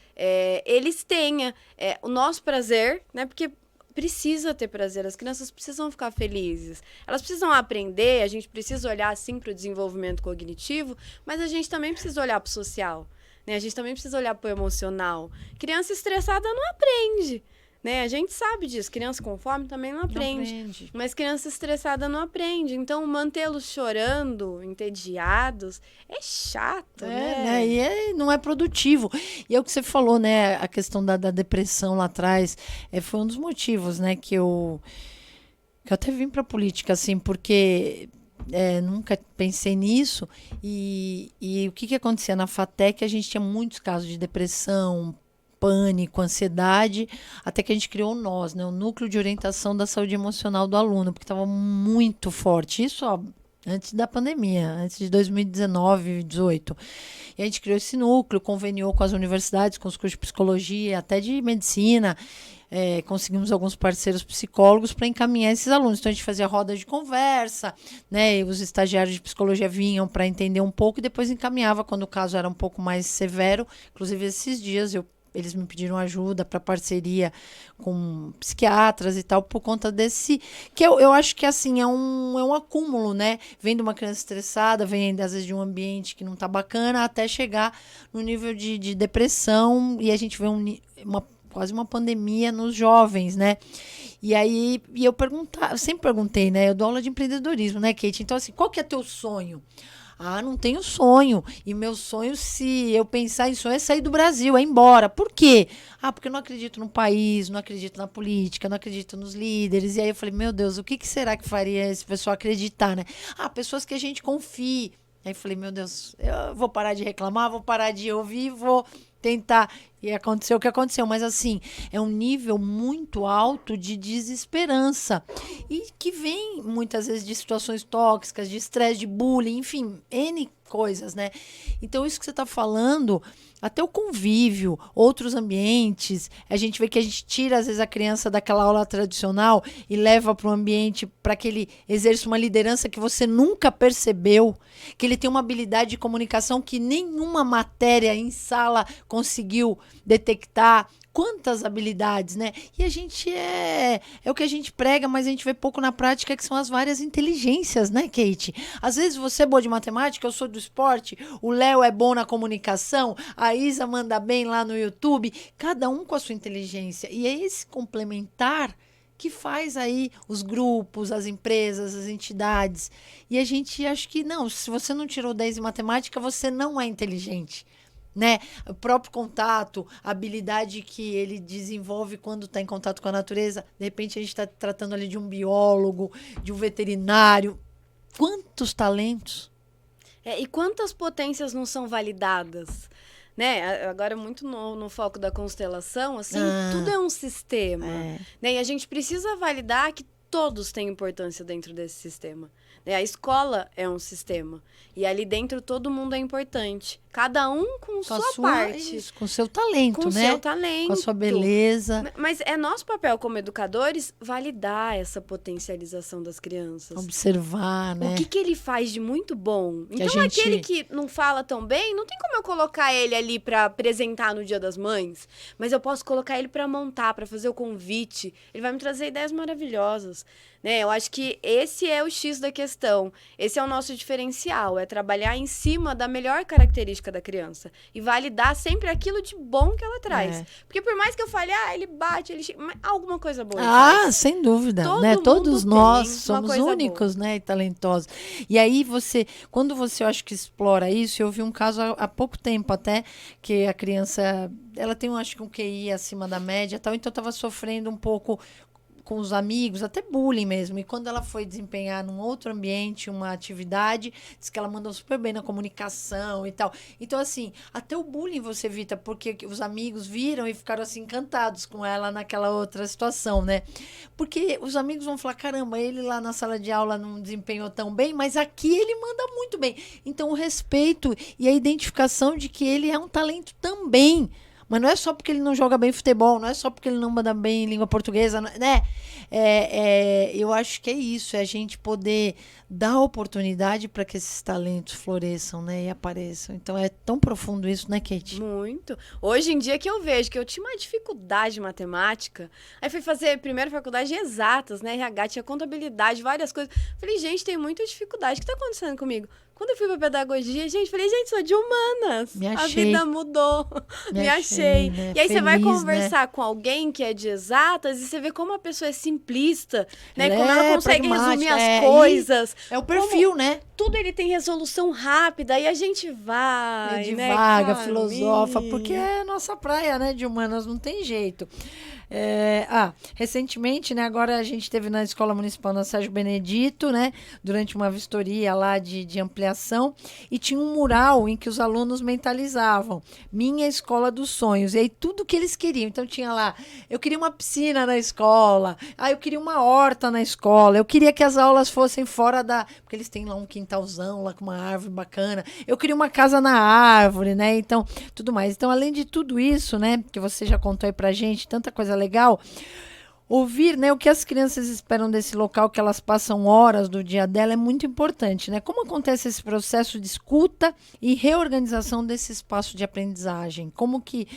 eles tenham o nosso prazer, né? Porque precisa ter prazer, as crianças precisam ficar felizes, elas precisam aprender, a gente precisa olhar sim para o desenvolvimento cognitivo, mas a gente também precisa olhar para o social, né? A gente também precisa olhar para o emocional. Criança estressada não aprende, né? A gente sabe disso, criança com fome também não aprende. Mas criança estressada não aprende, então mantê-los chorando, entediados, é chato, né?
E não é produtivo. E é o que você falou, né? A questão da depressão lá atrás, foi um dos motivos, né? Que eu até vim para a política, assim, porque nunca pensei nisso. E o que acontecia na FATEC, a gente tinha muitos casos de depressão, pânico, ansiedade, até que a gente criou o NOS, né? O Núcleo de Orientação da Saúde Emocional do Aluno, porque estava muito forte. Isso há Antes da pandemia, antes de 2019, 2018. E a gente criou esse núcleo, conveniou com as universidades, com os cursos de psicologia, até de medicina. Conseguimos alguns parceiros psicólogos para encaminhar esses alunos. Então, a gente fazia roda de conversa, né? E os estagiários de psicologia vinham para entender um pouco e depois encaminhava quando o caso era um pouco mais severo. Inclusive, esses dias eles me pediram ajuda para parceria com psiquiatras e tal, por conta desse... Que eu acho que, assim, é um acúmulo, né? Vem de uma criança estressada, vem, às vezes, de um ambiente que não tá bacana, até chegar no nível de depressão, e a gente vê quase uma pandemia nos jovens, né? E aí, eu sempre perguntei, né? Eu dou aula de empreendedorismo, né, Kate? Então, assim, qual que é teu sonho? Ah, não tenho sonho. E meu sonho, se eu pensar em sonho, é sair do Brasil, é ir embora. Por quê? Ah, porque eu não acredito no país, não acredito na política, não acredito nos líderes. E aí eu falei, meu Deus, o que será que faria esse pessoal acreditar, né? Ah, pessoas que a gente confie. Aí eu falei, meu Deus, eu vou parar de reclamar, vou parar de ouvir, vou tentar. E aconteceu o que aconteceu. Mas, assim, é um nível muito alto de desesperança. E que vem, muitas vezes, de situações tóxicas, de estresse, de bullying, enfim, N coisas, né? Então, isso que você está falando, até o convívio, outros ambientes, a gente vê que a gente tira, às vezes, a criança daquela aula tradicional e leva para um ambiente para que ele exerça uma liderança que você nunca percebeu, que ele tem uma habilidade de comunicação que nenhuma matéria em sala conseguiu detectar. Quantas habilidades, né? E a gente é o que a gente prega, mas a gente vê pouco na prática, que são as várias inteligências, né, Kate? Às vezes você é boa de matemática, eu sou do esporte, o Léo é bom na comunicação, a Isa manda bem lá no YouTube, cada um com a sua inteligência. E é esse complementar que faz aí os grupos, as empresas, as entidades. E a gente acha que, não, se você não tirou 10 em matemática, você não é inteligente. Né? O próprio contato, a habilidade que ele desenvolve quando está em contato com a natureza. De repente a gente está tratando ali de um biólogo, de um veterinário. Quantos talentos?
E quantas potências não são validadas? Né? Agora, muito no foco da constelação, assim, tudo é um sistema. Né? E a gente precisa validar que todos têm importância dentro desse sistema. Né? A escola é um sistema. E ali dentro todo mundo é importante. Cada um com sua parte.
Isso, com seu talento,
com
né?
Com seu talento.
Com a sua beleza.
Mas é nosso papel como educadores validar essa potencialização das crianças.
Observar, né?
O que ele faz de muito bom. Então, aquele que não fala tão bem, não tem como eu colocar ele ali para apresentar no Dia das Mães. Mas eu posso colocar ele para montar, para fazer o convite. Ele vai me trazer ideias maravilhosas. Né? Eu acho que esse é o X da questão. Esse é o nosso diferencial. É trabalhar em cima da melhor característica da criança. E validar sempre aquilo de bom que ela traz. Porque por mais que eu fale, ele bate, mas alguma coisa boa ele faz.
Sem dúvida. Né? Todos nós somos únicos, né? E talentosos. E aí quando você, eu acho que explora isso, eu vi um caso há pouco tempo até, que a criança, ela tem, acho que um QI acima da média e tal, então estava sofrendo um pouco com os amigos, até bullying mesmo. E quando ela foi desempenhar num outro ambiente, uma atividade, diz que ela mandou super bem na comunicação e tal. Então, assim, até o bullying você evita, porque os amigos viram e ficaram, assim, encantados com ela naquela outra situação, né? Porque os amigos vão falar, caramba, ele lá na sala de aula não desempenhou tão bem, mas aqui ele manda muito bem. Então, o respeito e a identificação de que ele é um talento também. Mas não é só porque ele não joga bem futebol, não é só porque ele não manda bem língua portuguesa, né? Eu acho que é isso, é a gente poder dar oportunidade para que esses talentos floresçam, né? E apareçam. Então é tão profundo isso, né, Kate?
Muito. Hoje em dia que eu vejo que eu tinha uma dificuldade de matemática, aí fui fazer primeiro faculdade de exatas, né? RH, tinha contabilidade, várias coisas. Falei, gente, tem muita dificuldade. O que está acontecendo comigo? Quando eu fui pra pedagogia, falei, gente, sou de humanas. A vida mudou. Me achei.
Né?
E aí
Feliz,
você vai conversar,
né?
com alguém que é de exatas e você vê como a pessoa é simplista, né? Como ela consegue resumir as coisas.
É o perfil, né?
Tudo ele tem resolução rápida e a gente vai,
devagar, filosofa, porque é a nossa praia, né, de humanas, não tem jeito. Recentemente, né, agora a gente teve na Escola Municipal na Sérgio Benedito, né, durante uma vistoria lá de ampliação, e tinha um mural em que os alunos mentalizavam Minha Escola dos Sonhos, e aí tudo que eles queriam. Então tinha lá, eu queria uma piscina na escola, eu queria uma horta na escola, eu queria que as aulas fossem fora porque eles têm lá um quintalzão lá com uma árvore bacana, eu queria uma casa na árvore, né, então tudo mais. Então, além de tudo isso, né, que você já contou aí pra gente, tanta coisa legal, ouvir, né, o que as crianças esperam desse local, que elas passam horas do dia dela, é muito importante, né? Como acontece esse processo de escuta e reorganização desse espaço de aprendizagem? Como que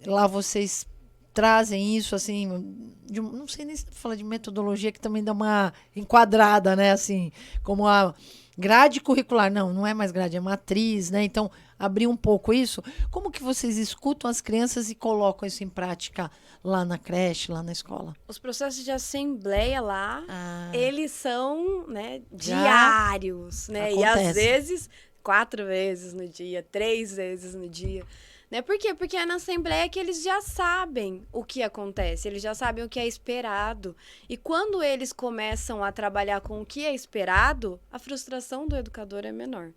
lá vocês trazem isso, assim, não sei nem se fala de metodologia, que também dá uma enquadrada, né, assim, como a grade curricular. Não é mais grade, é matriz, né? Então, abrir um pouco isso. Como que vocês escutam as crianças e colocam isso em prática lá na creche, lá na escola?
Os processos de assembleia lá, eles são, né,
Já
diários, né?
acontece.
E às vezes 4 vezes no dia, 3 vezes no dia. Né? Por quê? Porque é na Assembleia que eles já sabem o que acontece, eles já sabem o que é esperado. E quando eles começam a trabalhar com o que é esperado, a frustração do educador é menor.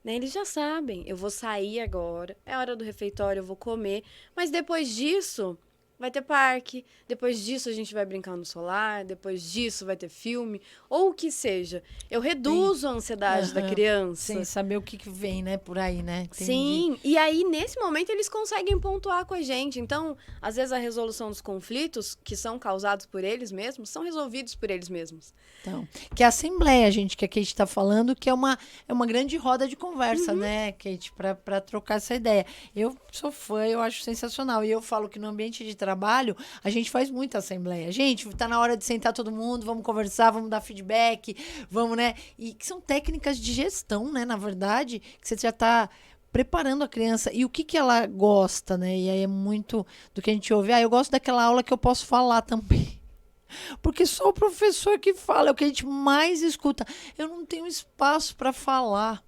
Né? Eles já sabem, eu vou sair agora, é hora do refeitório, eu vou comer, mas depois disso vai ter parque, depois disso a gente vai brincar no solar, depois disso vai ter filme, ou o que seja. Eu reduzo a ansiedade da criança.
Sem saber o que vem, né, por aí, né? Entendi.
Sim, e aí nesse momento eles conseguem pontuar com a gente. Então, às vezes a resolução dos conflitos, que são causados por eles mesmos, são resolvidos por eles mesmos.
Então, que é a assembleia, gente, que a Kate está falando, que é uma grande roda de conversa, né, Kate, para trocar essa ideia. Eu sou fã, eu acho sensacional. E eu falo que no ambiente de trabalho, a gente faz muita assembleia. Gente, tá na hora de sentar todo mundo, vamos conversar, vamos dar feedback, vamos, né? E que são técnicas de gestão, né, na verdade, que você já está preparando a criança. E o que ela gosta, né? E aí é muito do que a gente ouve. Eu gosto daquela aula que eu posso falar também. Porque só o professor que fala, é o que a gente mais escuta. Eu não tenho espaço para falar.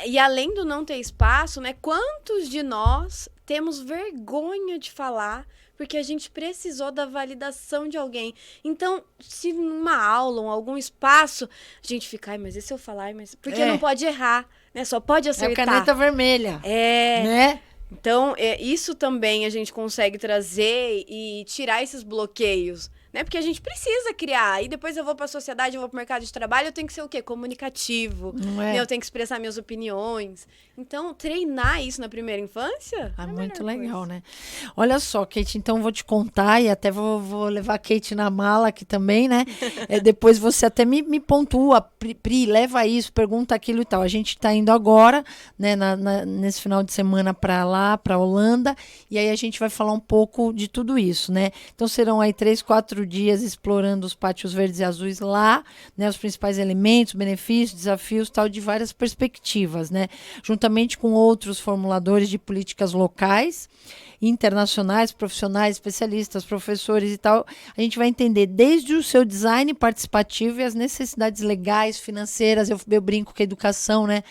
E além do não ter espaço, né? Quantos de nós temos vergonha de falar porque a gente precisou da validação de alguém? Então, se numa aula ou algum espaço, a gente fica, mas e se eu falar? Mas porque não pode errar, né? Só pode acertar.
É a caneta vermelha. Né?
Então, isso também a gente consegue trazer e tirar esses bloqueios, né? Porque a gente precisa criar. E depois eu vou para a sociedade, eu vou para o mercado de trabalho, eu tenho que ser o quê? Comunicativo.
Não é?
Eu tenho que expressar minhas opiniões. Então, treinar isso na primeira infância é
muito legal, né? Olha só, Kate, então vou te contar e até vou levar a Kate na mala aqui também, né? Depois você até me pontua, Pri, leva isso, pergunta aquilo e tal. A gente está indo agora, né, nesse final de semana para lá, para Holanda, e aí a gente vai falar um pouco de tudo isso, né? Então serão aí 3, 4 dias explorando os pátios verdes e azuis lá, né? Os principais elementos, benefícios, desafios, tal, de várias perspectivas, né? Juntamente com outros formuladores de políticas locais, internacionais, profissionais, especialistas, professores e tal, a gente vai entender desde o seu design participativo e as necessidades legais, financeiras. Eu brinco que a educação, né,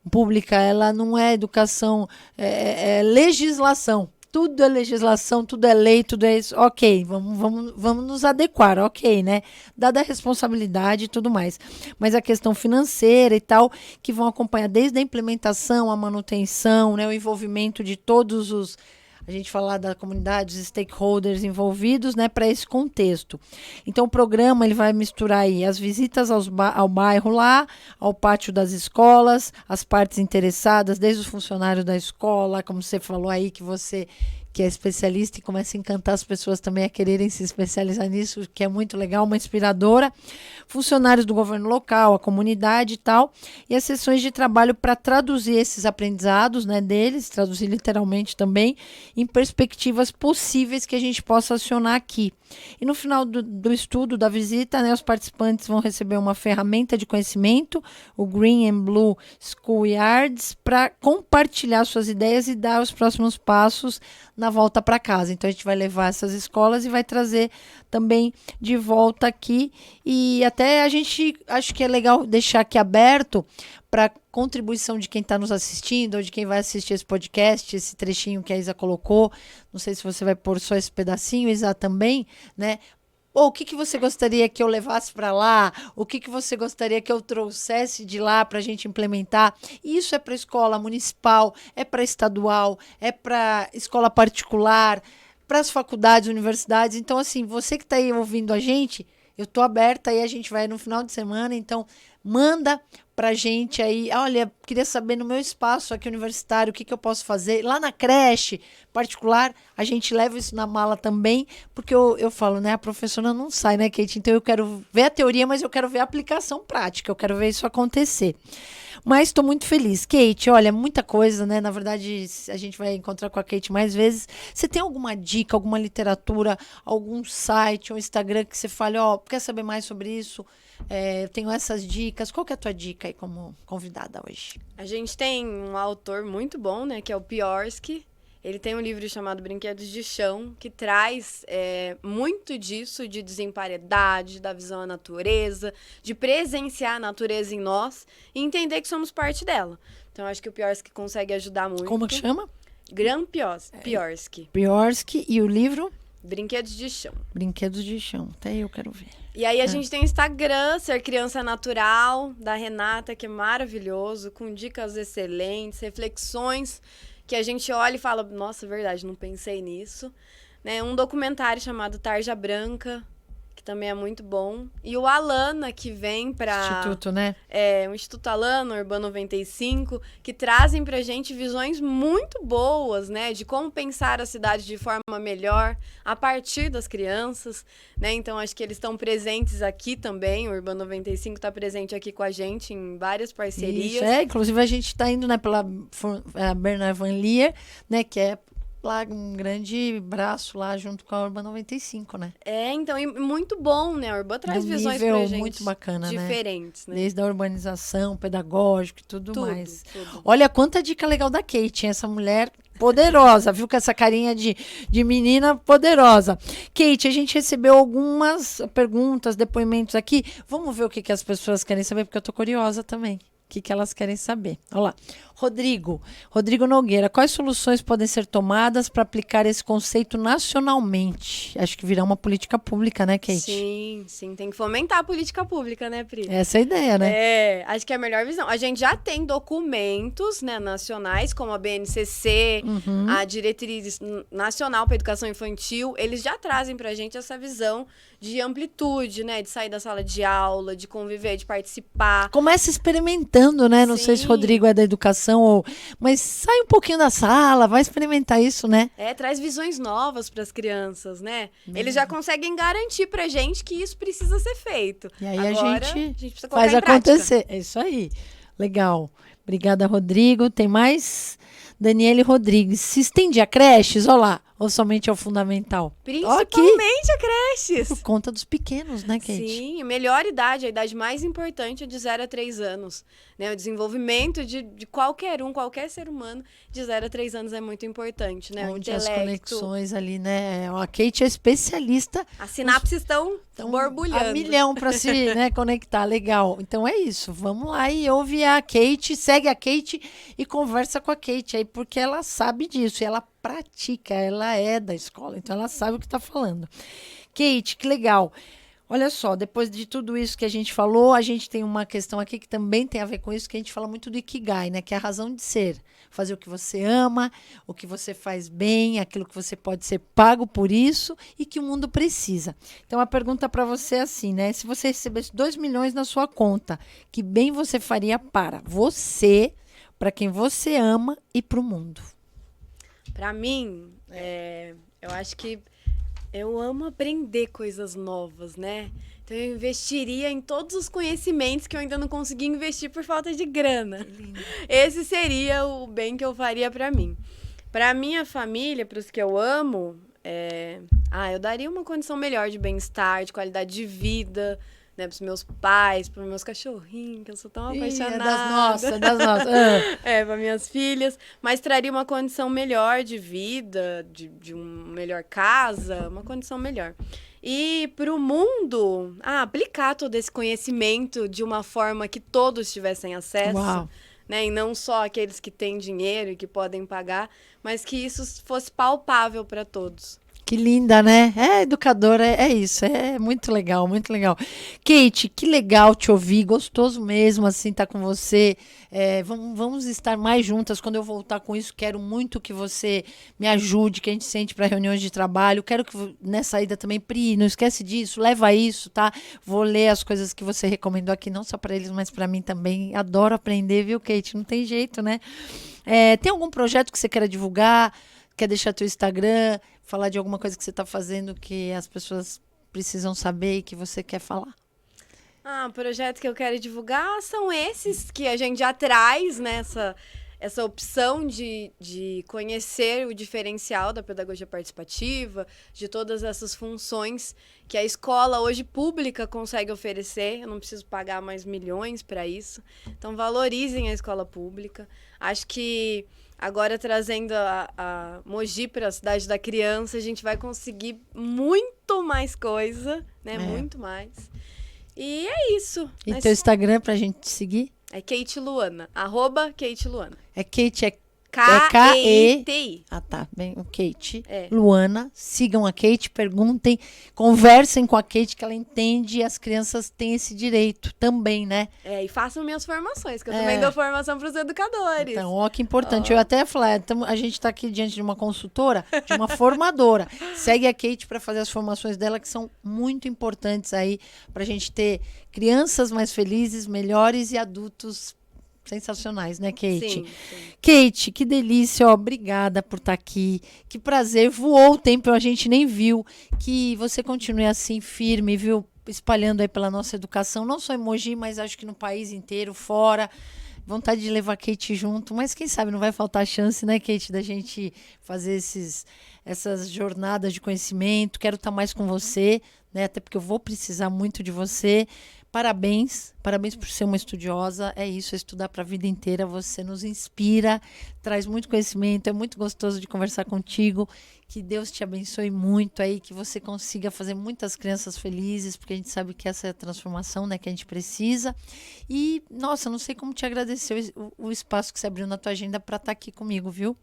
pública, ela não é educação, é legislação. Tudo é legislação, tudo é lei, tudo é isso. Ok, vamos nos adequar, ok, né? Dada a responsabilidade e tudo mais. Mas a questão financeira e tal, que vão acompanhar desde a implementação, a manutenção, né? O envolvimento de todos os... A gente falar da comunidade, os stakeholders envolvidos, né, para esse contexto. Então, o programa ele vai misturar aí as visitas ao bairro lá, ao pátio das escolas, as partes interessadas, desde os funcionários da escola, como você falou aí, que é especialista e começa a encantar as pessoas também a quererem se especializar nisso, que é muito legal, uma inspiradora. Funcionários do governo local, a comunidade e tal, e as sessões de trabalho para traduzir esses aprendizados, né, deles, traduzir literalmente também, em perspectivas possíveis que a gente possa acionar aqui. E no final do estudo, da visita, né, os participantes vão receber uma ferramenta de conhecimento, o Green and Blue Schoolyards, para compartilhar suas ideias e dar os próximos passos na volta para casa. Então, a gente vai levar essas escolas e vai trazer também de volta aqui. E até a gente, acho que é legal deixar aqui aberto para contribuição de quem está nos assistindo ou de quem vai assistir esse podcast, esse trechinho que a Isa colocou. Não sei se você vai pôr só esse pedacinho, Isa, também, né? Ou o que você gostaria que eu levasse para lá? O que você gostaria que eu trouxesse de lá para a gente implementar? Isso é para escola municipal, é para estadual, é para escola particular, para as faculdades, universidades. Então, assim, você que está aí ouvindo a gente, eu estou aberta e a gente vai no final de semana. Então, manda pra gente aí, olha, queria saber no meu espaço aqui universitário, o que eu posso fazer. Lá na creche particular, a gente leva isso na mala também, porque eu falo, né, a professora não sai, né, Kate? Então eu quero ver a teoria, mas eu quero ver a aplicação prática, eu quero ver isso acontecer. Mas estou muito feliz. Kate, olha, muita coisa, né? Na verdade, a gente vai encontrar com a Kate mais vezes. Você tem alguma dica, alguma literatura, algum site ou Instagram que você fale, quer saber mais sobre isso? Eu tenho essas dicas. Qual que é a tua dica aí como convidada hoje?
A gente tem um autor muito bom, né, que é o Piorsky. Ele tem um livro chamado Brinquedos de Chão, que traz muito disso, de desemparedade, da visão à natureza, de presenciar a natureza em nós e entender que somos parte dela. Então, acho que o Piorsky consegue ajudar muito.
Como que chama?
Graham Piorsky.
Piorsky e o livro?
Brinquedos de Chão.
Brinquedos de Chão. Até eu quero ver.
E aí a gente tem o Instagram, Ser Criança Natural, da Renata, que é maravilhoso, com dicas excelentes, reflexões que a gente olha e fala, nossa, verdade, não pensei nisso. Né? Um documentário chamado Tarja Branca, que também é muito bom. E o Alana, que vem para...
Instituto, né?
O Instituto Alana, Urbano 95, que trazem pra gente visões muito boas, né? De como pensar a cidade de forma melhor, a partir das crianças, né? Então, acho que eles estão presentes aqui também. O Urbano 95 está presente aqui com a gente em várias parcerias.
Isso, inclusive a gente está indo, né, pela Bernard Van Leer, né, que é lá um grande braço lá junto com a Urban 95, né?
Então, e muito bom, né? A Urban traz visões
nível
pra gente
muito bacana,
diferentes, né?
Desde a urbanização, pedagógico e tudo mais.
Tudo.
Olha quanta dica legal da Kate, essa mulher poderosa, viu? Com essa carinha de menina poderosa. Kate, a gente recebeu algumas perguntas, depoimentos aqui. Vamos ver o que as pessoas querem saber, porque eu tô curiosa também. O que elas querem saber. Olha lá. Rodrigo Nogueira, quais soluções podem ser tomadas para aplicar esse conceito nacionalmente? Acho que virá uma política pública, né, Kate?
Sim, tem que fomentar a política pública, né, Pri?
Essa é a ideia, né?
Acho que é a melhor visão. A gente já tem documentos, né, nacionais, como a BNCC, a Diretriz Nacional para a Educação Infantil, eles já trazem pra gente essa visão de amplitude, né, de sair da sala de aula, de conviver, de participar.
Começa experimentando, né? Não sei se o Rodrigo é da educação mas sai um pouquinho da sala, vai experimentar isso, né?
Traz visões novas para as crianças, né? Eles já conseguem garantir pra gente que isso precisa ser feito.
E aí
agora,
a gente
precisa
faz acontecer. É isso aí. Legal. Obrigada, Rodrigo. Tem mais? Daniele Rodrigues. Se estende a creches, olha lá. Ou somente ao fundamental?
Principalmente a creches.
Por conta dos pequenos, né, Kate?
Sim, melhor idade, a idade mais importante é de 0 a 3 anos. Né? O desenvolvimento de qualquer ser humano de 0 a 3 anos é muito importante, né?
Onde as conexões ali, né? A Kate é especialista.
As sinapses estão borbulhando.
A milhão para se conectar. Legal. Então é isso. Vamos lá e ouve a Kate, segue a Kate e conversa com a Kate aí, porque ela sabe disso e ela pratica, ela é da escola, então ela sabe o que está falando. Kate, que legal. Olha só, depois de tudo isso que a gente falou, a gente tem uma questão aqui que também tem a ver com isso, que a gente fala muito do Ikigai, né? Que é a razão de ser. Fazer o que você ama, o que você faz bem, aquilo que você pode ser pago por isso e que o mundo precisa. Então, a pergunta para você é assim, né? Se você recebesse 2 milhões na sua conta, que bem você faria para você, para quem você ama e para o mundo?
Para mim, eu acho que eu amo aprender coisas novas, né? Então, eu investiria em todos os conhecimentos que eu ainda não consegui investir por falta de grana. Esse seria o bem que eu faria para mim. Para minha família, para os que eu amo, eu daria uma condição melhor de bem-estar, de qualidade de vida, né, pros meus pais, pros meus cachorrinhos, que eu sou tão apaixonada.
Das nossas.
Para minhas filhas, mas traria uma condição melhor de vida, de uma melhor casa, uma condição melhor. E para o mundo, aplicar todo esse conhecimento de uma forma que todos tivessem acesso.
Uau.
Né? E não só aqueles que têm dinheiro e que podem pagar, mas que isso fosse palpável para todos.
Que linda, né? Educadora, é isso, é muito legal, muito legal. Kate, que legal te ouvir, gostoso mesmo, assim, estar com você. Vamos estar mais juntas quando eu voltar com isso. Quero muito que você me ajude, que a gente sente para reuniões de trabalho. Quero que nessa ida também, Pri, não esquece disso, leva isso, tá? Vou ler as coisas que você recomendou aqui, não só para eles, mas para mim também. Adoro aprender, viu, Kate? Não tem jeito, né? Tem algum projeto que você queira divulgar? Quer deixar teu Instagram, falar de alguma coisa que você está fazendo que as pessoas precisam saber e que você quer falar?
O projeto que eu quero divulgar são esses que a gente já traz, né, essa opção de conhecer o diferencial da pedagogia participativa, de todas essas funções que a escola hoje pública consegue oferecer. Eu não preciso pagar mais milhões para isso. Então, valorizem a escola pública. Acho que agora, trazendo a Mogi para a cidade da criança, a gente vai conseguir muito mais coisa, né? Muito mais. E é isso.
E teu Instagram pra gente te seguir?
É Kate Luana, @KateLuana.
Kate,
K-E-T-I.
Tá. Bem, o Kate.
É.
Luana. Sigam a Kate, perguntem, conversem com a Kate, que ela entende e as crianças têm esse direito também, né?
E façam minhas formações, que eu também dou formação para os educadores.
Então, ó, que importante. Eu até ia falar, a gente está aqui diante de uma consultora, de uma formadora. Segue a Kate para fazer as formações dela, que são muito importantes aí, para a gente ter crianças mais felizes, melhores e adultos sensacionais, né, Kate?
Sim.
Kate, que delícia, obrigada por estar aqui. Que prazer, voou o tempo, a gente nem viu. Que você continue assim, firme, viu? Espalhando aí pela nossa educação, não só em Mogi, mas acho que no país inteiro, fora. Vontade de levar a Kate junto, mas quem sabe não vai faltar chance, né, Kate, da gente fazer essas jornadas de conhecimento. Quero estar mais com você, né, até porque eu vou precisar muito de você. Parabéns por ser uma estudiosa, é isso, é estudar para a vida inteira, você nos inspira, traz muito conhecimento, é muito gostoso de conversar contigo, que Deus te abençoe muito aí, que você consiga fazer muitas crianças felizes, porque a gente sabe que essa é a transformação, né, que a gente precisa, e, nossa, não sei como te agradecer o espaço que você abriu na tua agenda para estar aqui comigo, viu?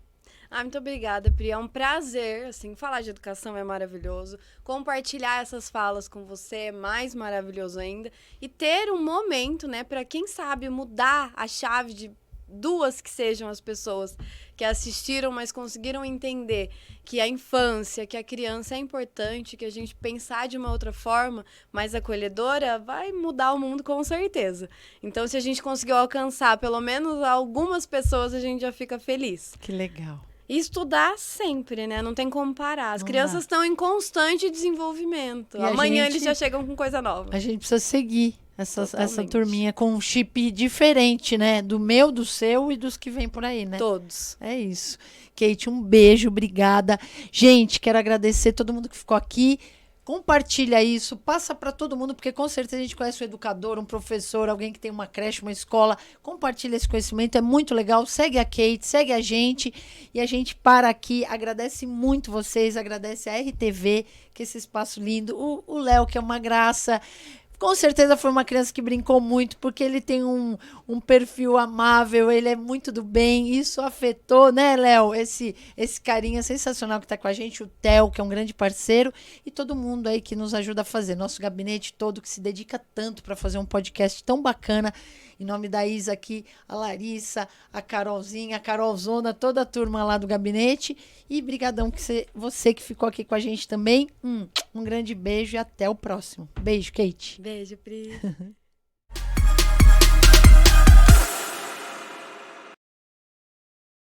Muito obrigada, Pri. É um prazer, assim, falar de educação é maravilhoso. Compartilhar essas falas com você é mais maravilhoso ainda. E ter um momento, né, para quem sabe mudar a chave de duas que sejam as pessoas que assistiram, mas conseguiram entender que a infância, que a criança é importante, que a gente pensar de uma outra forma, mais acolhedora, vai mudar o mundo com certeza. Então, se a gente conseguiu alcançar pelo menos algumas pessoas, a gente já fica feliz.
Que legal.
E estudar sempre, né? Não tem como parar. As crianças estão em constante desenvolvimento. E amanhã eles já chegam com coisa nova.
A gente precisa seguir essa turminha com um chip diferente, né? Do meu, do seu e dos que vêm por aí, né?
Todos.
É isso. Kate, um beijo, obrigada. Gente, quero agradecer todo mundo que ficou aqui. Compartilha isso, passa para todo mundo, porque com certeza a gente conhece um educador, um professor, alguém que tem uma creche, uma escola. Compartilha esse conhecimento, é muito legal. Segue a Kate, segue a gente. E a gente para aqui, agradece muito vocês, agradece a RTV, que é esse espaço lindo. O Léo, que é uma graça. Com certeza foi uma criança que brincou muito, porque ele tem um perfil amável, ele é muito do bem, isso afetou, né, Léo? Esse carinha sensacional que está com a gente, o Theo, que é um grande parceiro, e todo mundo aí que nos ajuda a fazer, nosso gabinete todo que se dedica tanto para fazer um podcast tão bacana, em nome da Isa aqui, a Larissa, a Carolzinha, a Carolzona, toda a turma lá do gabinete, e brigadão que você que ficou aqui com a gente também, um grande beijo e até o próximo. Beijo, Kate.
Beijo, Pri.